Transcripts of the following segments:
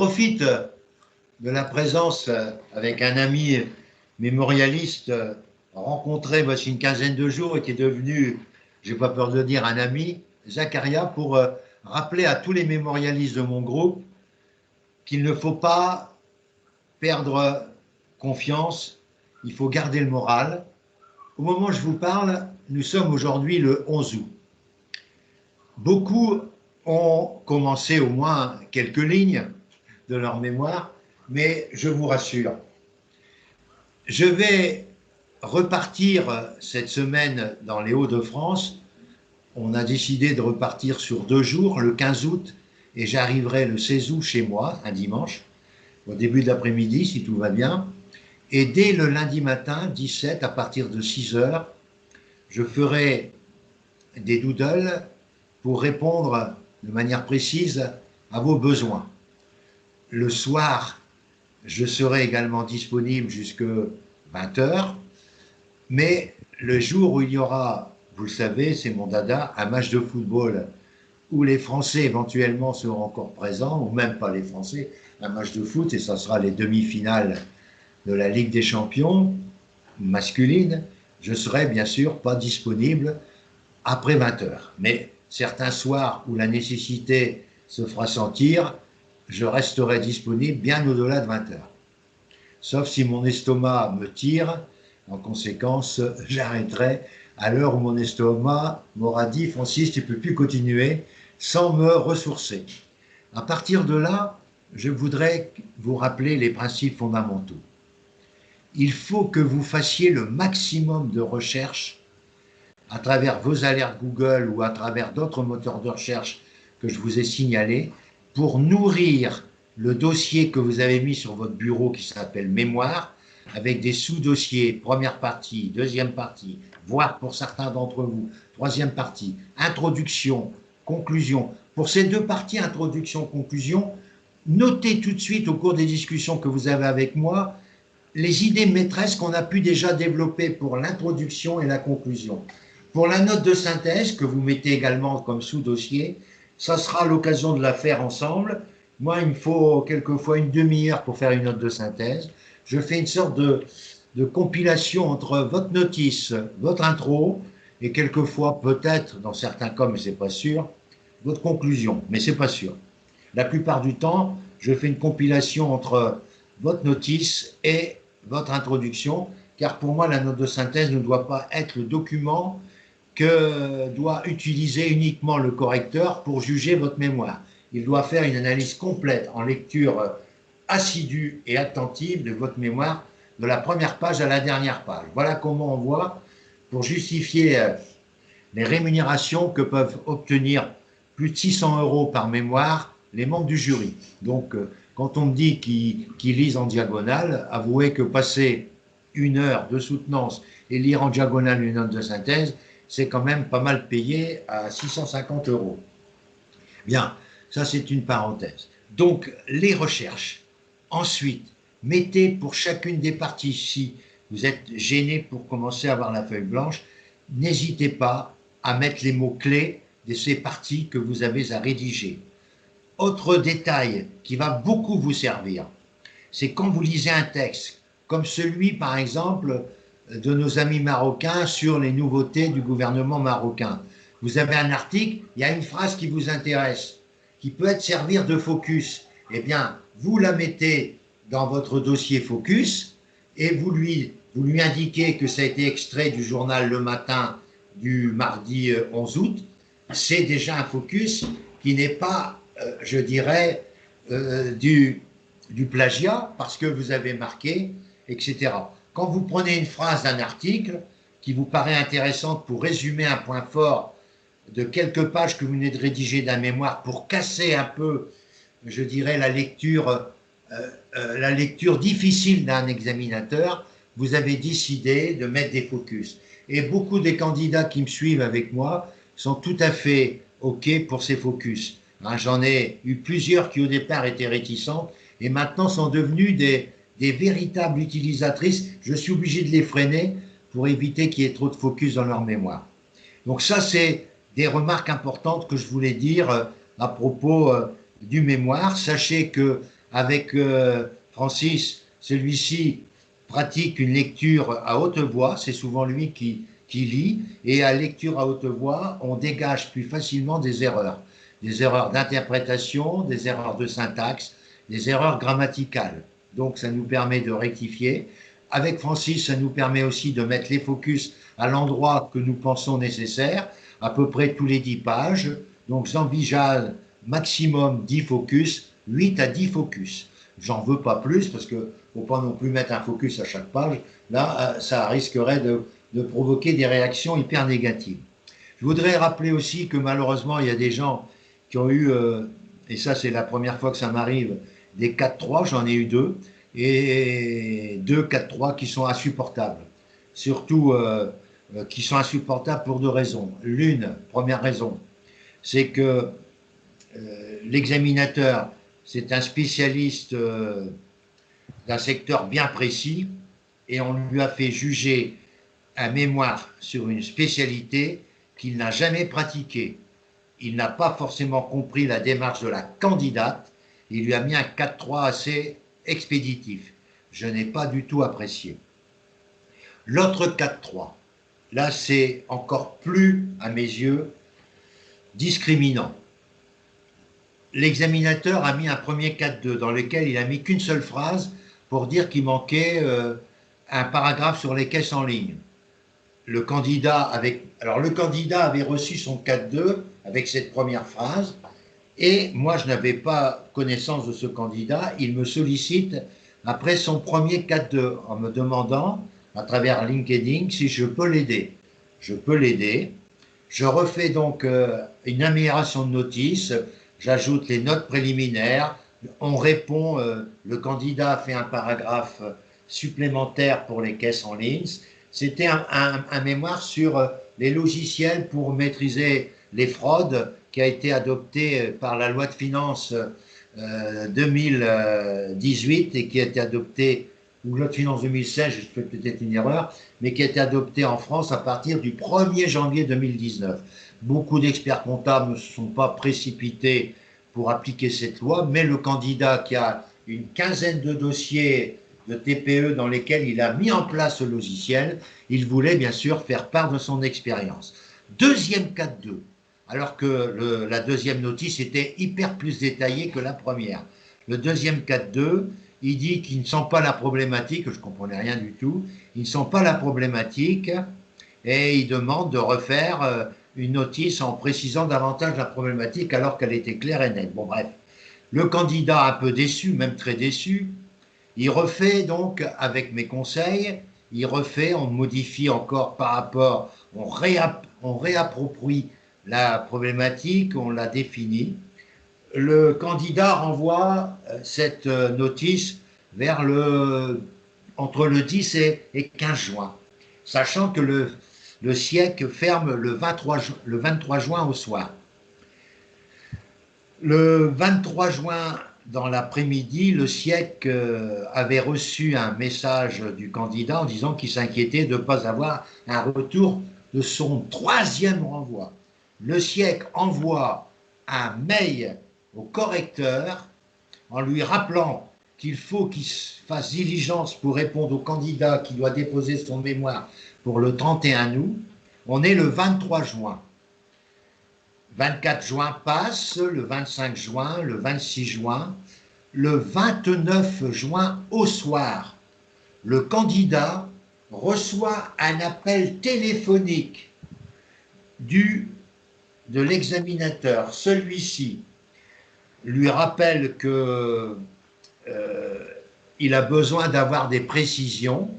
profite de la présence avec un ami mémorialiste rencontré voici une quinzaine de jours et qui est devenu, j'ai pas peur de le dire, un ami, Zacharia, pour rappeler à tous les mémorialistes de mon groupe qu'il ne faut pas perdre confiance, il faut garder le moral. Au moment où je vous parle, nous sommes aujourd'hui le 11 août. Beaucoup ont commencé au moins quelques lignes de leur mémoire, mais je vous rassure, je vais repartir cette semaine dans les Hauts-de-France. On a décidé de repartir sur 2 jours, le 15 août, et j'arriverai le 16 août chez moi, un dimanche, au début de l'après-midi, si tout va bien. Et dès le lundi matin, 17, à partir de 6 heures, je ferai des doodles pour répondre de manière précise à vos besoins. Le soir, je serai également disponible jusqu'à 20 heures, mais le jour où il y aura, vous le savez, c'est mon dada, un match de football où les Français éventuellement seront encore présents, ou même pas les Français, un match de foot, et ça sera les demi-finales de la Ligue des Champions masculine, je serai bien sûr pas disponible après 20 heures. Mais certains soirs où la nécessité se fera sentir, je resterai disponible bien au-delà de 20 heures. Sauf si mon estomac me tire, en conséquence, j'arrêterai à l'heure où mon estomac m'aura dit « Francis, tu ne peux plus continuer » sans me ressourcer. À partir de là, je voudrais vous rappeler les principes fondamentaux. Il faut que vous fassiez le maximum de recherches à travers vos alertes Google ou à travers d'autres moteurs de recherche que je vous ai signalés pour nourrir le dossier que vous avez mis sur votre bureau qui s'appelle mémoire avec des sous-dossiers, première partie, deuxième partie, voire pour certains d'entre vous, troisième partie, introduction, conclusion. Pour ces 2 parties, introduction, conclusion, notez tout de suite au cours des discussions que vous avez avec moi les idées maîtresses qu'on a pu déjà développer pour l'introduction et la conclusion. Pour la note de synthèse, que vous mettez également comme sous-dossier, ça sera l'occasion de la faire ensemble. Moi, il me faut quelquefois une demi-heure pour faire une note de synthèse. Je fais une sorte de compilation entre votre notice, votre intro, et quelquefois, peut-être, dans certains cas, mais ce n'est pas sûr, votre conclusion, mais ce n'est pas sûr. La plupart du temps, je fais une compilation entre votre notice et votre introduction, car pour moi, la note de synthèse ne doit pas être le document que doit utiliser uniquement le correcteur pour juger votre mémoire. Il doit faire une analyse complète en lecture assidue et attentive de votre mémoire, de la première page à la dernière page. Voilà comment on voit, pour justifier les rémunérations que peuvent obtenir plus de 600 € par mémoire les membres du jury. Donc, quand on me dit qu'ils lisent en diagonale, avouez que passer 1 heure de soutenance et lire en diagonale une note de synthèse, c'est quand même pas mal payé à 650 €. Bien, ça c'est une parenthèse. Donc, les recherches. Ensuite, mettez pour chacune des parties, si vous êtes gêné pour commencer à avoir la feuille blanche, n'hésitez pas à mettre les mots-clés de ces parties que vous avez à rédiger. Autre détail qui va beaucoup vous servir, c'est quand vous lisez un texte, comme celui par exemple de nos amis marocains sur les nouveautés du gouvernement marocain. Vous avez un article, il y a une phrase qui vous intéresse, qui peut être servir de focus. Eh bien, vous la mettez dans votre dossier focus et vous lui indiquez que ça a été extrait du journal Le Matin du mardi 11 août. C'est déjà un focus qui n'est pas, je dirais, du plagiat parce que vous avez marqué, etc. Quand vous prenez une phrase d'un article qui vous paraît intéressante pour résumer un point fort de quelques pages que vous venez de rédiger d'un mémoire pour casser un peu, je dirais, la lecture difficile d'un examinateur, vous avez décidé de mettre des focus. Et beaucoup des candidats qui me suivent avec moi sont tout à fait OK pour ces focus. J'en ai eu plusieurs qui au départ étaient réticentes et maintenant sont devenues des véritables utilisatrices. Je suis obligé de les freiner pour éviter qu'il y ait trop de focus dans leur mémoire. Donc ça, c'est des remarques importantes que je voulais dire à propos du mémoire. Sachez que avec Francis, celui-ci pratique une lecture à haute voix, c'est souvent lui qui lit, et à lecture à haute voix, on dégage plus facilement des erreurs d'interprétation, des erreurs de syntaxe, des erreurs grammaticales. Donc ça nous permet de rectifier. Avec Francis, ça nous permet aussi de mettre les focus à l'endroit que nous pensons nécessaire, à peu près tous les 10 pages. Donc j'envisage maximum 10 focus, 8 à 10 focus. J'en veux pas plus parce que faut pas non plus mettre un focus à chaque page. Là, ça risquerait de provoquer des réactions hyper négatives. Je voudrais rappeler aussi que malheureusement, il y a des gens qui ont eu, et ça c'est la première fois que ça m'arrive, des 4-3, j'en ai eu deux, et deux 4-3 qui sont insupportables. Surtout qui sont insupportables pour deux raisons. L'une, première raison, c'est que l'examinateur, c'est un spécialiste d'un secteur bien précis et on lui a fait juger un mémoire sur une spécialité qu'il n'a jamais pratiquée. Il n'a pas forcément compris la démarche de la candidate. Il lui a mis un 4-3 assez expéditif. Je n'ai pas du tout apprécié. L'autre 4-3, là c'est encore plus, à mes yeux, discriminant. L'examinateur a mis un premier 4-2 dans lequel il a mis qu'une seule phrase pour dire qu'il manquait un paragraphe sur les caisses en ligne. Le candidat avait reçu son 4-2 avec cette première phrase et moi je n'avais pas connaissance de ce candidat. Il me sollicite après son premier 4-2 en me demandant à travers LinkedIn si je peux l'aider. Je peux l'aider. Je refais donc une amélioration de notice. J'ajoute les notes préliminaires, on répond, le candidat a fait un paragraphe supplémentaire pour les caisses en ligne. C'était un mémoire sur les logiciels pour maîtriser les fraudes qui a été adopté par la loi de finances 2018 et qui a été adopté, ou loi de finances 2016, je fais peut-être une erreur, mais qui a été adopté en France à partir du 1er janvier 2019. Beaucoup d'experts comptables ne se sont pas précipités pour appliquer cette loi, mais le candidat qui a une quinzaine de dossiers de TPE dans lesquels il a mis en place ce logiciel, il voulait bien sûr faire part de son expérience. Deuxième 4-2, alors que la deuxième notice était hyper plus détaillée que la première. Le deuxième 4-2, il dit qu'il ne sent pas la problématique, je ne comprenais rien du tout, il ne sent pas la problématique et il demande de refaire une notice en précisant davantage la problématique alors qu'elle était claire et nette. Bon bref, le candidat un peu déçu, même très déçu, il refait donc avec mes conseils, il refait, on modifie encore par rapport, on réapproprie la problématique, on la définit. Le candidat renvoie cette notice vers entre le 10 et 15 juin, sachant que le SIEC ferme le 23 juin au soir. Le 23 juin, dans l'après-midi, le SIEC avait reçu un message du candidat en disant qu'il s'inquiétait de ne pas avoir un retour de son troisième renvoi. Le SIEC envoie un mail au correcteur en lui rappelant qu'il faut qu'il fasse diligence pour répondre au candidat qui doit déposer son mémoire pour le 31 août. On est le 23 juin. 24 juin passe, le 25 juin, le 26 juin, le 29 juin au soir, le candidat reçoit un appel téléphonique de l'examinateur. Celui-ci lui rappelle que il a besoin d'avoir des précisions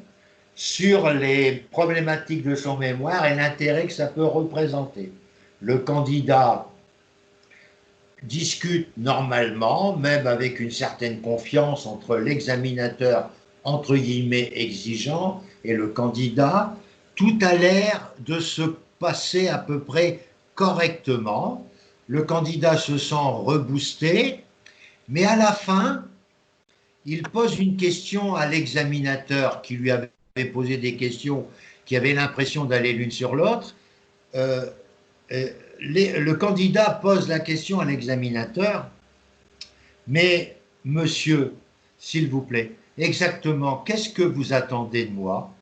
sur les problématiques de son mémoire et l'intérêt que ça peut représenter. Le candidat discute normalement, même avec une certaine confiance entre l'examinateur, entre guillemets, exigeant, et le candidat. Tout a l'air de se passer à peu près correctement. Le candidat se sent reboosté, mais à la fin, il pose une question à l'examinateur qui lui avait posé des questions qui avaient l'impression d'aller l'une sur l'autre. Le candidat pose la question à l'examinateur, mais monsieur, s'il vous plaît, exactement qu'est-ce que vous attendez de moi?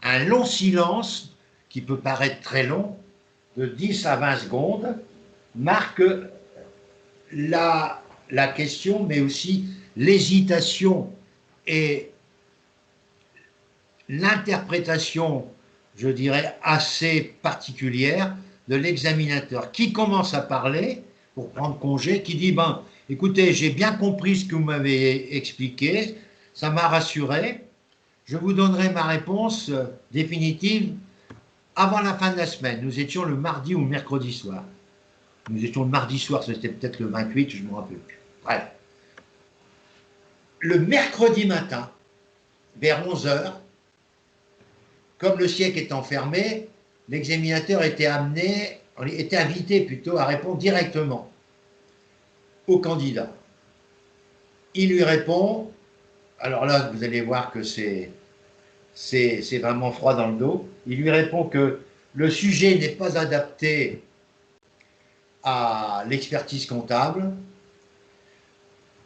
Un long silence, qui peut paraître très long, de 10 à 20 secondes, marque la question, mais aussi l'hésitation et l'interprétation, je dirais, assez particulière de l'examinateur, qui commence à parler pour prendre congé, qui dit, ben, écoutez, j'ai bien compris ce que vous m'avez expliqué, ça m'a rassuré, je vous donnerai ma réponse définitive avant la fin de la semaine. Nous étions le mardi ou le mercredi soir. Nous étions le mardi soir, c'était peut-être le 28, je ne me rappelle plus. Bref. Le mercredi matin, vers 11 heures, comme le siècle est enfermé, l'examinateur était invité plutôt à répondre directement au candidat. Il lui répond, alors là, vous allez voir que c'est vraiment froid dans le dos, il lui répond que le sujet n'est pas adapté à l'expertise comptable,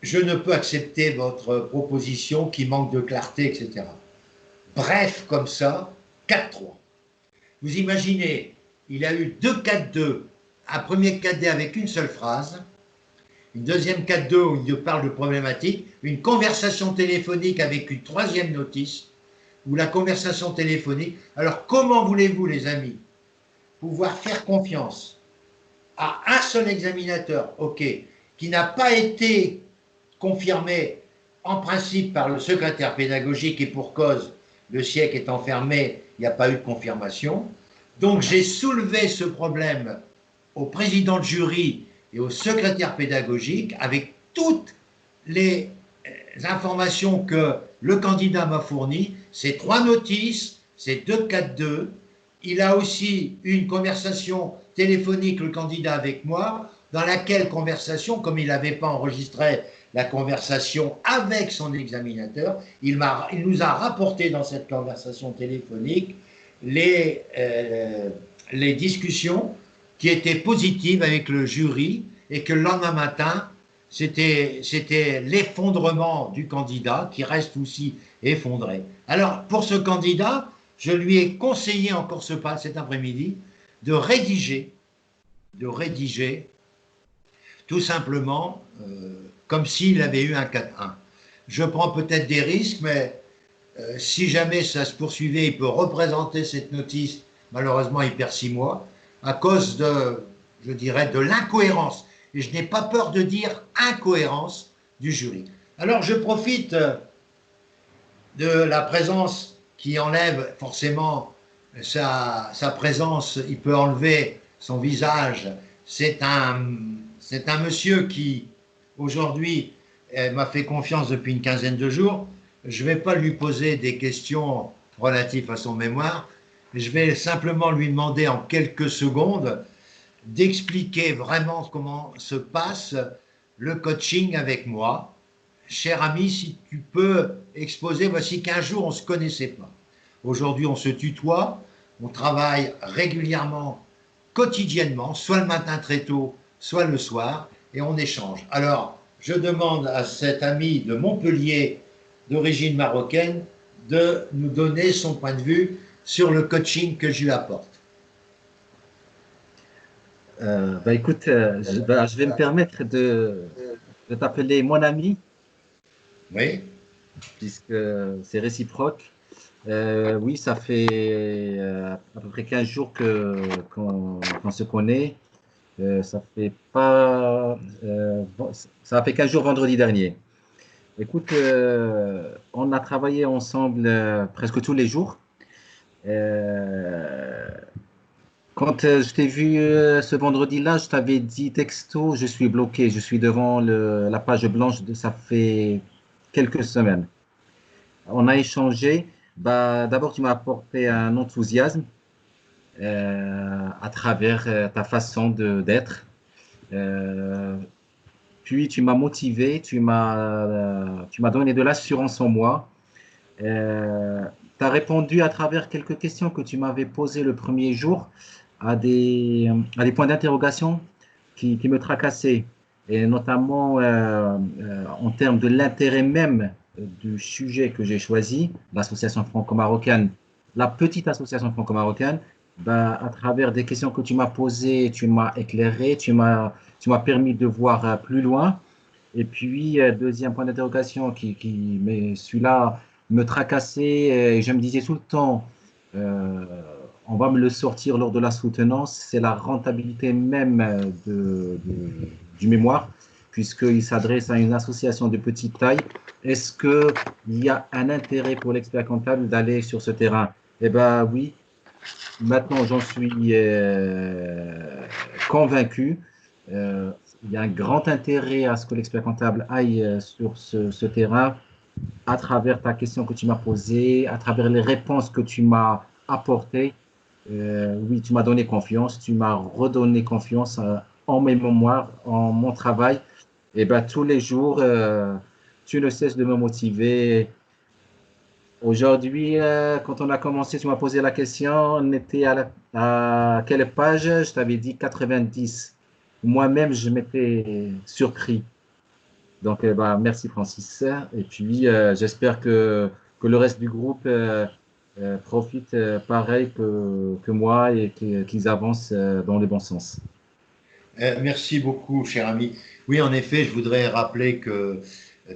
je ne peux accepter votre proposition qui manque de clarté, etc. Bref, comme ça, 4-3. Vous imaginez, il a eu 2 4-2, un premier 4D avec une seule phrase, une deuxième 4-2 où il parle de problématique, une conversation téléphonique avec une troisième notice, ou la conversation téléphonique. Alors comment voulez-vous, les amis, pouvoir faire confiance à un seul examinateur, ok, qui n'a pas été confirmé en principe par le secrétaire pédagogique et pour cause, le siècle est enfermé, il n'y a pas eu de confirmation. Donc j'ai soulevé ce problème au président de jury et au secrétaire pédagogique avec toutes les informations que le candidat m'a fournies, ces 3 notices, ces 2 4-2. Il a aussi eu une conversation téléphonique, le candidat avec moi, dans laquelle conversation, comme il n'avait pas enregistré la conversation avec son examinateur, il nous a rapporté dans cette conversation téléphonique les discussions qui étaient positives avec le jury et que le lendemain matin, c'était l'effondrement du candidat qui reste aussi effondré. Alors, pour ce candidat, je lui ai conseillé encore cet après-midi de rédiger tout simplement comme s'il avait eu un 4-1. Je prends peut-être des risques, mais si jamais ça se poursuivait, il peut représenter cette notice. Malheureusement, il perd 6 mois à cause de, je dirais, de l'incohérence. Et je n'ai pas peur de dire incohérence du jury. Alors, je profite de la présence qui enlève forcément sa présence, il peut enlever son visage. C'est un monsieur qui, aujourd'hui, m'a fait confiance depuis une quinzaine de jours. Je ne vais pas lui poser des questions relatives à son mémoire. Je vais simplement lui demander en quelques secondes d'expliquer vraiment comment se passe le coaching avec moi. Cher ami, si tu peux exposer, voici qu'un jour on ne se connaissait pas. Aujourd'hui, on se tutoie, on travaille régulièrement, quotidiennement, soit le matin très tôt, soit le soir, et on échange. Alors, je demande à cet ami de Montpellier, d'origine marocaine, de nous donner son point de vue sur le coaching que je lui apporte. Écoute, je vais me permettre de t'appeler mon ami. Oui. Puisque c'est réciproque. Oui, ça fait à peu près 15 jours qu'on se connaît. Ça a fait 15 jours vendredi dernier. Écoute, on a travaillé ensemble presque tous les jours. Quand je t'ai vu ce vendredi-là, je t'avais dit texto, je suis bloqué, je suis devant la page blanche, ça fait quelques semaines. On a échangé. D'abord, tu m'as apporté un enthousiasme à travers ta façon d'être. Puis, tu m'as motivé, tu m'as donné de l'assurance en moi. Tu as répondu à travers quelques questions que tu m'avais posées le premier jour à des points d'interrogation qui me tracassaient. et notamment en termes de l'intérêt même du sujet que j'ai choisi, l'association franco-marocaine, la petite association franco-marocaine. Ben, à travers des questions que tu m'as posées, tu m'as éclairé, tu m'as permis de voir plus loin. Et puis, deuxième point d'interrogation mais celui-là me tracassait et je me disais tout le temps, euh, on va me le sortir lors de la soutenance, c'est la rentabilité même du mémoire, puisqu'il s'adresse à une association de petite taille. Est-ce qu'il y a un intérêt pour l'expert comptable d'aller sur ce terrain? Eh bien, oui, maintenant j'en suis convaincu. Euh, il y a un grand intérêt à ce que l'expert comptable aille sur ce terrain à travers ta question que tu m'as posée, à travers les réponses que tu m'as apportées. Oui, tu m'as donné confiance, tu m'as redonné confiance en mes mémoires, en mon travail. Et ben, tous les jours, tu ne cesses de me motiver. Aujourd'hui, quand on a commencé, tu m'as posé la question, on était à quelle page? Je t'avais dit 90. Moi-même, je m'étais surpris. Donc, bah, merci Francis. Et puis, j'espère que le reste du groupe profite pareil que moi et qu'ils avancent dans le bon sens. Merci beaucoup, cher ami. Oui, en effet, je voudrais rappeler que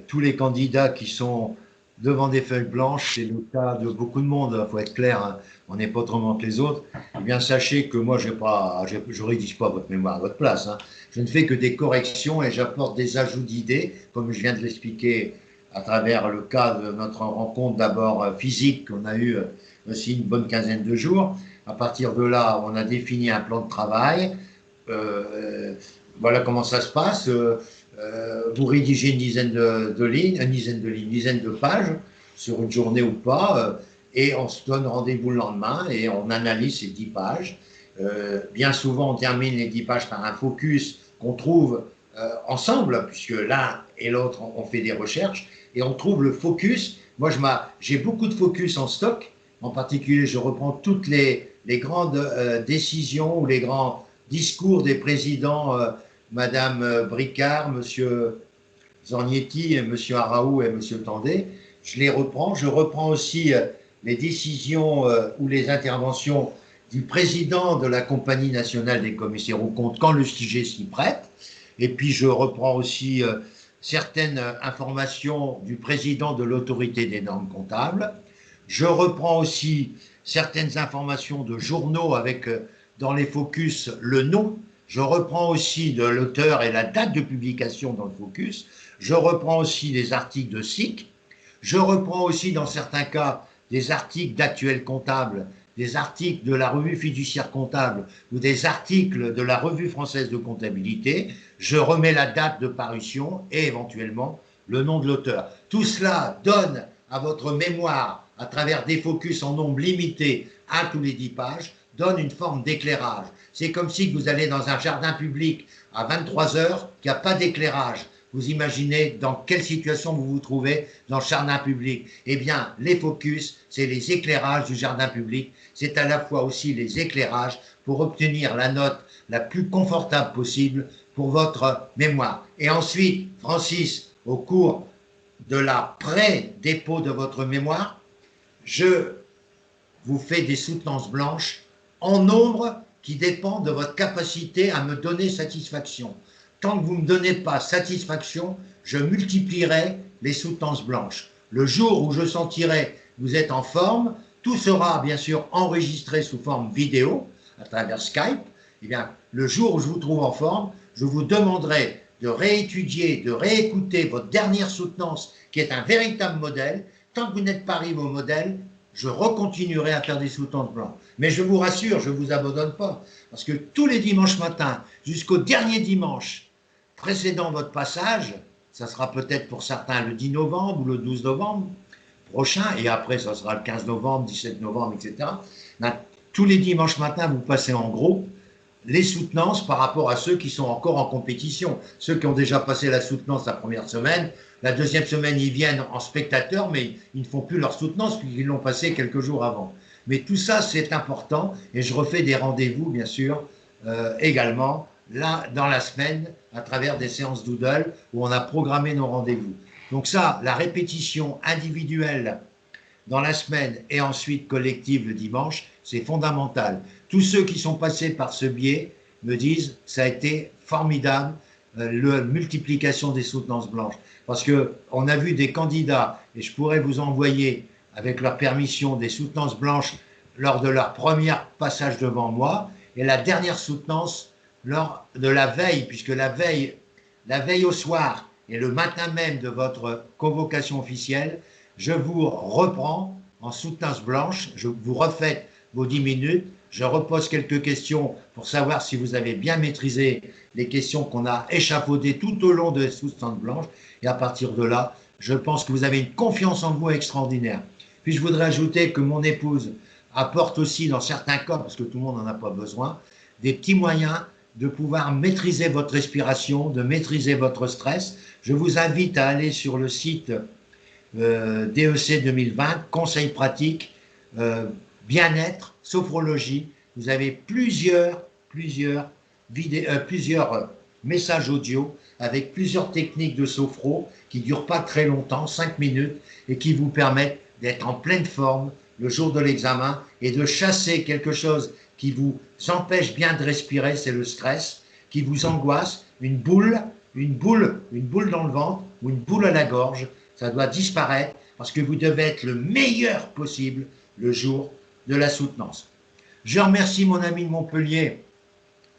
tous les candidats qui sont devant des feuilles blanches, c'est le cas de beaucoup de monde, il faut être clair, hein, on n'est pas autrement que les autres. Eh bien, sachez que moi, je rédige pas votre mémoire à votre place, hein. Je ne fais que des corrections et j'apporte des ajouts d'idées, comme je viens de l'expliquer à travers le cas de notre rencontre d'abord physique qu'on a eu aussi une bonne quinzaine de jours. À partir de là, on a défini un plan de travail. Euh, voilà comment ça se passe. Vous rédigez une dizaine de lignes, une dizaine de pages sur une journée ou pas, et on se donne rendez-vous le lendemain et on analyse ces 10 pages. Bien souvent, on termine les 10 pages par un focus qu'on trouve ensemble, puisque l'un et l'autre ont fait des recherches, et on trouve le focus. Moi, j'ai beaucoup de focus en stock. En particulier, je reprends toutes les grandes décisions ou les grands discours des présidents, Madame Bricard, Monsieur Zornietti, Monsieur Araou et Monsieur Tandé. Je les reprends. Je reprends aussi les décisions ou les interventions du président de la Compagnie nationale des commissaires aux comptes quand le sujet s'y prête. Et puis je reprends aussi certaines informations du président de l'autorité des normes comptables. Je reprends aussi certaines informations de journaux avec dans les focus le nom. Je reprends aussi de l'auteur et la date de publication dans le focus. Je reprends aussi des articles de SIC. Je reprends aussi dans certains cas des articles d'actuels comptables, des articles de la revue fiduciaire comptable ou des articles de la revue française de comptabilité. Je remets la date de parution et éventuellement le nom de l'auteur. Tout cela donne à votre mémoire, à travers des focus en nombre limité à tous les 10 pages, donne une forme d'éclairage. C'est comme si vous allez dans un jardin public à 23 heures, qu'il n'y a pas d'éclairage. Vous imaginez dans quelle situation vous vous trouvez dans le jardin public. Eh bien, les focus, c'est les éclairages du jardin public. C'est à la fois aussi les éclairages pour obtenir la note la plus confortable possible pour votre mémoire. Et ensuite, Francis, au cours de la pré-dépôt de votre mémoire, je vous fais des soutenances blanches en nombre qui dépend de votre capacité à me donner satisfaction. Tant que vous ne me donnez pas satisfaction, je multiplierai les soutenances blanches. Le jour où je sentirai que vous êtes en forme, tout sera bien sûr enregistré sous forme vidéo à travers Skype. Eh bien, le jour où je vous trouve en forme, je vous demanderai de réétudier, de réécouter votre dernière soutenance qui est un véritable modèle. Tant que vous n'êtes pas arrivé au modèle, je recontinuerai à faire des soutenances blanches. Mais je vous rassure, je ne vous abandonne pas. Parce que tous les dimanches matins, jusqu'au dernier dimanche précédant votre passage, ça sera peut-être pour certains le 10 novembre ou le 12 novembre prochain, et après ça sera le 15 novembre, 17 novembre, etc. Tous les dimanches matins, vous passez en groupe les soutenances par rapport à ceux qui sont encore en compétition. Ceux qui ont déjà passé la soutenance la première semaine, la deuxième semaine, ils viennent en spectateur, mais ils ne font plus leur soutenance puisqu'ils l'ont passé quelques jours avant. Mais tout ça, c'est important et je refais des rendez-vous, bien sûr, également là, dans la semaine à travers des séances doodle où on a programmé nos rendez-vous. Donc ça, la répétition individuelle dans la semaine et ensuite collective le dimanche, c'est fondamental. Tous ceux qui sont passés par ce biais me disent ça a été formidable, la multiplication des soutenances blanches. Parce qu'on a vu des candidats, et je pourrais vous envoyer avec leur permission des soutenances blanches lors de leur premier passage devant moi, et la dernière soutenance lors de la veille, puisque la veille au soir et le matin même de votre convocation officielle, je vous reprends en soutenance blanche, je vous refais vos 10 minutes, je repose quelques questions pour savoir si vous avez bien maîtrisé les questions qu'on a échafaudées tout au long de la soutenance blanche, et à partir de là, je pense que vous avez une confiance en vous extraordinaire. Puis je voudrais ajouter que mon épouse apporte aussi dans certains cas, parce que tout le monde n'en a pas besoin, des petits moyens de pouvoir maîtriser votre respiration, de maîtriser votre stress. Je vous invite à aller sur le site DEC 2020, conseils pratiques, bien-être, sophrologie. Vous avez plusieurs messages audio avec plusieurs techniques de sophro qui ne durent pas très longtemps, 5 minutes, et qui vous permettent d'être en pleine forme le jour de l'examen et de chasser quelque chose qui vous empêche bien de respirer, c'est le stress, qui vous angoisse, une boule dans le ventre ou une boule à la gorge, ça doit disparaître parce que vous devez être le meilleur possible le jour de la soutenance. Je remercie mon ami de Montpellier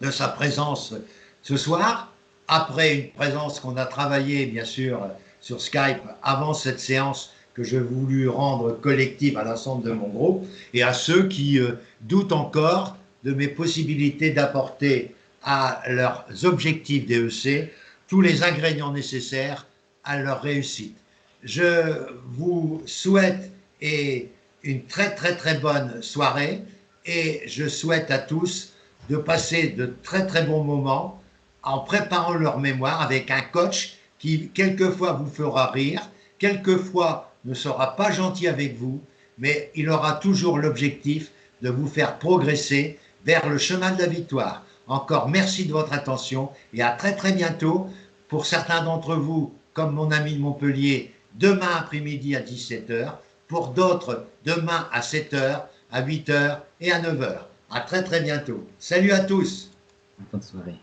de sa présence ce soir, après une présence qu'on a travaillée bien sûr sur Skype avant cette séance que je voulu rendre collective à l'ensemble de mon groupe, et à ceux qui doutent encore de mes possibilités d'apporter à leurs objectifs DEC tous les ingrédients nécessaires à leur réussite. Je vous souhaite une très bonne soirée, et je souhaite à tous de passer de très bons moments en préparant leur mémoire avec un coach qui quelquefois vous fera rire, quelquefois ne sera pas gentil avec vous, mais il aura toujours l'objectif de vous faire progresser vers le chemin de la victoire. Encore merci de votre attention et à très bientôt. Pour certains d'entre vous, comme mon ami de Montpellier, demain après-midi à 17h, pour d'autres, demain à 7h, à 8h et à 9h. À très bientôt. Salut à tous. Bonne soirée.